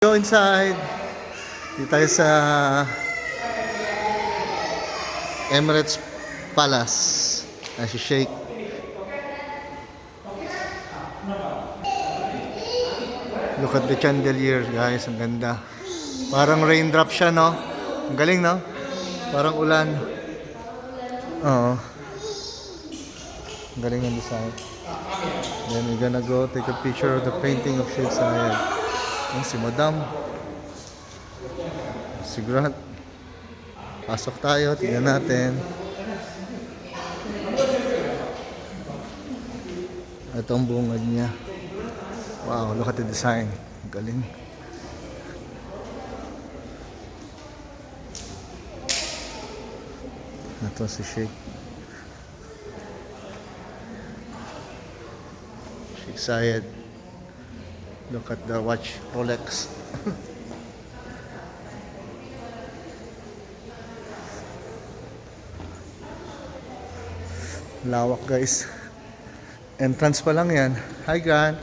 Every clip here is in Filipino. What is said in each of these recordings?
Go inside. Dito tayo sa Emirates Palace. Si Sheikh. Look at the chandelier, guys. Ang ganda. Parang raindrop siya, no? Ang galing, no? Parang ulan. Oo. Ang galing ang design. Then we're gonna go take a picture of the painting of Sheikh Zayed. Yan si Madam. Si Grant. Pasok tayo, tingnan natin. Ito ang bungad niya. Wow, look at the design. Galing. Ito si Sheikh. Sheikh Zayed. Look at the watch, Rolex. Lawak, guys. Entrance pa lang yan. Hi, Grant.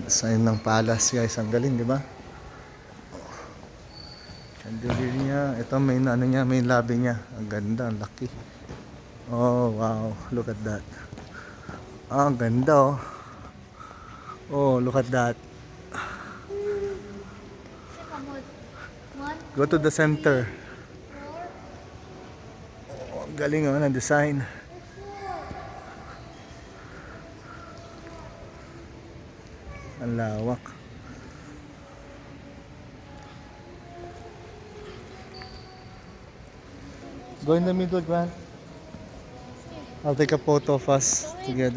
Design ng palace, guys. Ang galing, di ba? Chandelier niya. Ito may ano niya, may lobby niya. Ang ganda, ang laki. Oh, wow. Look at that. Ah, ang ganda, oh. Oh, look at that. Go to the center. Oh, ang galing, oh, ng design. Ang lawak. Go in the middle, Grant. I'll take a photo of us together.